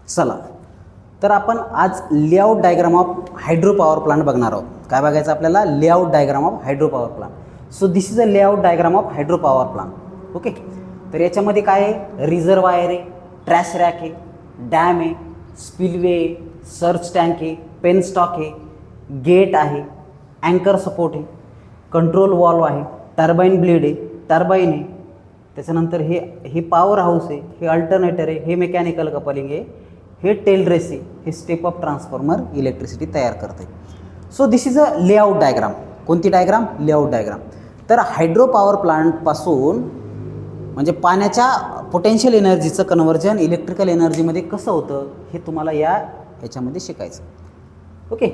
चला तर आपण आज layout diagram of hydro power plant बघणार आहोत. काय बघायचं आपल्याला? Layout diagram of hydro power plant. So this is a layout diagram of hydro power plant. Okay, तर याच्यामध्ये काय आहे? रिझर्वायर आहे, ट्रॅश रॅक आहे, डॅम आहे, स्पिलवे आहे, सर्च टँक आहे, पेन स्टॉक आहे, गेट आहे, अँकर सपोर्ट आहे, कंट्रोल वॉल्व आहे, टर्बाईन ब्लेड आहे, टर्बाईन आहे, त्याच्यानंतर हे पॉवर हाऊस आहे, हे अल्टरनेटर आहे, हे मेकॅनिकल कपलिंग आहे, हे टेल रेस आहे, हे स्टेप अप ट्रान्सफॉर्मर इलेक्ट्रिसिटी तयार करते. So this is a layout diagram. कोणती डायग्राम? Layout diagram. तर हायड्रो पॉवर प्लांटपासून म्हणजे पाण्याच्या पोटेन्शियल एनर्जीचं कन्व्हर्जन इलेक्ट्रिकल एनर्जीमध्ये कसं होतं हे तुम्हाला ह्याच्यामध्ये शिकायचं. ओके,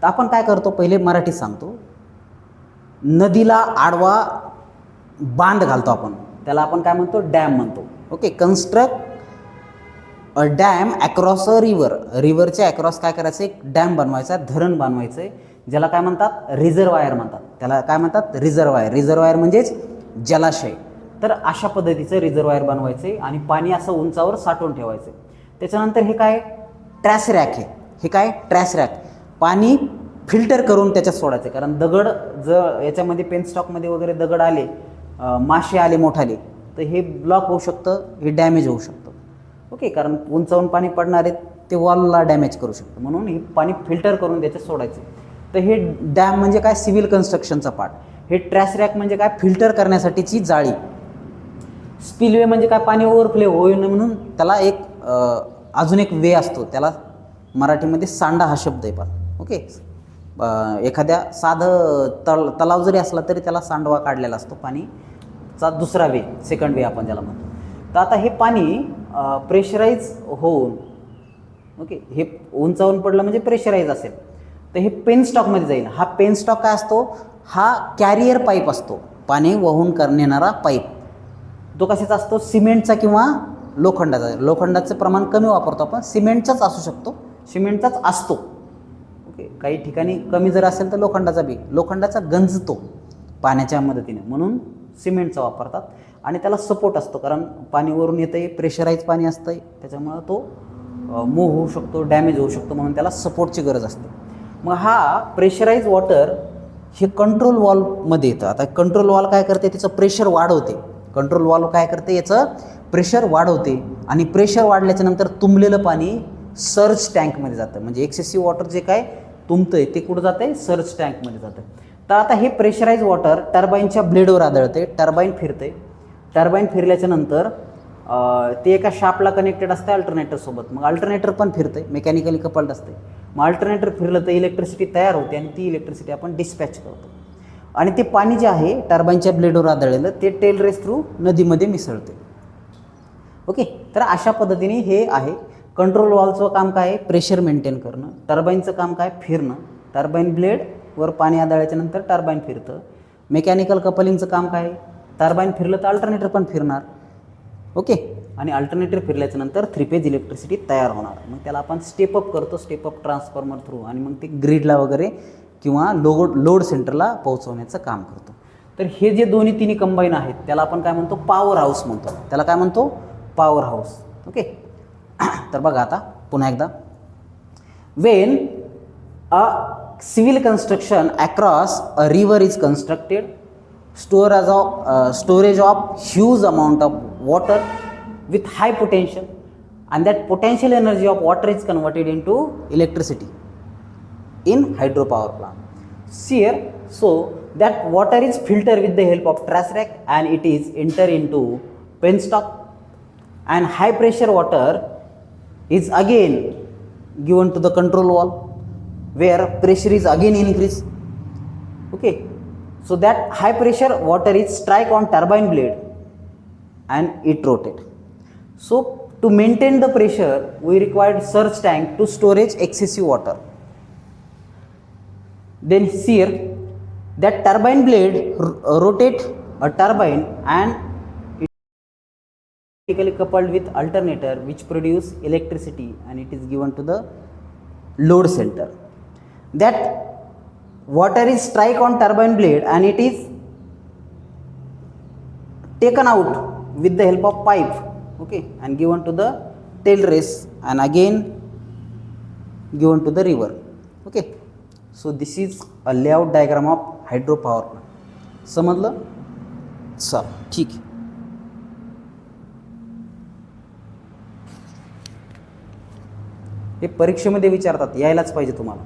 तर आपण काय करतो? पहिले मराठीत सांगतो. नदीला आडवा बांध घालतो आपण, त्याला आपण काय म्हणतो? डॅम म्हणतो. Okay, construct a dam across a river. रिव्हरच्या अक्रॉस काय करायचं? एक डॅम बनवायचा, धरण बनवायचं आहे, ज्याला काय म्हणतात? रिझर्वायर म्हणतात. त्याला काय म्हणतात? रिझर्वायर. रिझर्वायर म्हणजेच जलाशय. तर अशा पद्धतीचं रिझर्वायर बनवायचं आहे आणि पाणी असं उंचावर साठवून ठेवायचं आहे. त्याच्यानंतर हे काय? ट्रॅश रॅक आहे. हे काय? Trash rack. पाणी फिल्टर करून त्याच्यात सोडायचं, कारण दगड जर याच्यामध्ये पेनस्टॉकमध्ये वगैरे दगड आले, मासे आले मोठाले, तर हे ब्लॉक होऊ शकतं, हे डॅमेज होऊ शकतं. ओके, कारण उंचावून पाणी पडणार आहे ते वॉलला डॅमेज करू शकतं, म्हणून हे पाणी फिल्टर करून त्याच्यात सोडायचं. तर हे डॅम म्हणजे काय? सिव्हिल कन्स्ट्रक्शनचा पार्ट. हे ट्रॅश रॅक म्हणजे काय? फिल्टर करण्यासाठीची जाळी. स्पिलवे म्हणजे काय? पाणी ओव्हरफ्लो होऊ नये म्हणून त्याला एक अजून एक वे असतो, त्याला मराठीमध्ये सांडा हा शब्द आहे. पण ओके, एखाद्या साधं तलाव जरी असला तरी त्याला सांडवा काढलेला असतो, पाणीचा दुसरा वे, सेकंड वे आपण ज्याला म्हणतो. तर आता हे पाणी प्रेशराईज होऊन, ओके, हे उंचावून पडलं म्हणजे प्रेशराईज असेल, तर हे पेनस्टॉकमध्ये जाईल. हा पेनस्टॉक काय असतो? हा कॅरियर पाईप असतो, पाणी वाहून नेणारा पाईप. तो कशाचा असतो? सिमेंटचा किंवा लोखंडाचा. लोखंडाचं प्रमाण कमी वापरतो आपण, सिमेंटचाच असू शकतो, सिमेंटचाच असतो. ओके, काही ठिकाणी कमी जर असेल तर लोखंडाचा गंजतो पाण्याच्या मदतीने, म्हणून सिमेंटचा वापरतात. आणि त्याला सपोर्ट असतो, कारण पाणी वरून येतं आहे, प्रेशराईज पाणी असतं आहे, त्याच्यामुळं तो मूव्ह होऊ शकतो, डॅमेज होऊ शकतो, म्हणून त्याला सपोर्टची गरज असते. मग हा प्रेशराईज वॉटर हे कंट्रोल वॉल्वमध्ये येतं. आता कंट्रोल वॉल्व काय करते? त्याचं प्रेशर वाढवते. कंट्रोल वॉल्व काय करते? याचं प्रेशर वाढवते, आणि प्रेशर वाढल्याच्या नंतर तुंबलेलं पाणी सर्च टँकमध्ये जातं. म्हणजे एक्सेसिव्ह वॉटर जे काय तुंबतं आहे ते कुठं जातं आहे? सर्च टँकमध्ये जातं. तर आता हे प्रेशराईज वॉटर टर्बाईनच्या ब्लेडवर आदळते, टर्बाईन फिरते. टर्बाईन फिरल्याच्या नंतर ते एका शाफ्टला कनेक्टेड असते अल्टरनेटरसोबत. मग अल्टरनेटर पण फिरते, मेकॅनिकली कपल्ड असते. मग अल्टरनेटर फिरलं तर इलेक्ट्रिसिटी तयार होते, आणि ती इलेक्ट्रिसिटी आपण डिस्पॅच करतो. आणि ते पाणी जे आहे टर्बाईनच्या ब्लेडवर आदळलेलं ते टेल रेस थ्रू नदीमध्ये मिसळते. ओके, तर अशा पद्धतीने हे आहे. कंट्रोल वॉल्वचं काम काय आहे? प्रेशर मेंटेन करणं. टर्बाईनचं काम काय? फिरणं. टर्बाईन ब्लेडवर पाणी आदळल्याच्या नंतर टर्बाईन फिरतं. मेकॅनिकल कपलिंगचं काम काय? टर्बाईन फिरलं तर अल्टरनेटर पण फिरणार. ओके, आणि अल्टरनेटर फिरल्याच्या नंतर 3 फेज इलेक्ट्रिसिटी तयार होणार. मग त्याला आपण स्टेप अप करतो, स्टेप अप ट्रान्सफॉर्मर थ्रू, आणि मग ते ग्रीडला वगैरे किंवा लोड सेंटरला पोहोचवण्याचं काम करतो. तर हे जे दोन्ही तिन्ही कंबाईन आहेत त्याला आपण काय म्हणतो? पॉवर हाऊस म्हणतो. त्याला काय म्हणतो? Power house. ओके, तर बघा आता पुन्हा एकदा. When a civil construction across a river is constructed, storage of huge amount of water with high potential, and that potential energy of water is converted into electricity in hydropower plant. Here, so that water is filtered with the help of trash rack, and it is enter into penstock, and high pressure water is again given to the control valve, where pressure is again increased. Okay, so that high pressure water is strike on turbine blade and it rotate. So to maintain the pressure we required surge tank to storage excessive water. Then here that turbine blade rotate a turbine, and it is electrically coupled with alternator which produce electricity, and it is given to the load center. That water is strike on turbine blade and it is taken out with the help of pipe, okay, and given to the tail race and again given to the river. Okay, so this is a layout diagram of hydropower plant. समजलं? चल ठीक आहे. हे परीक्षेमध्ये विचारतात, यायलाच पाहिजे तुम्हाला.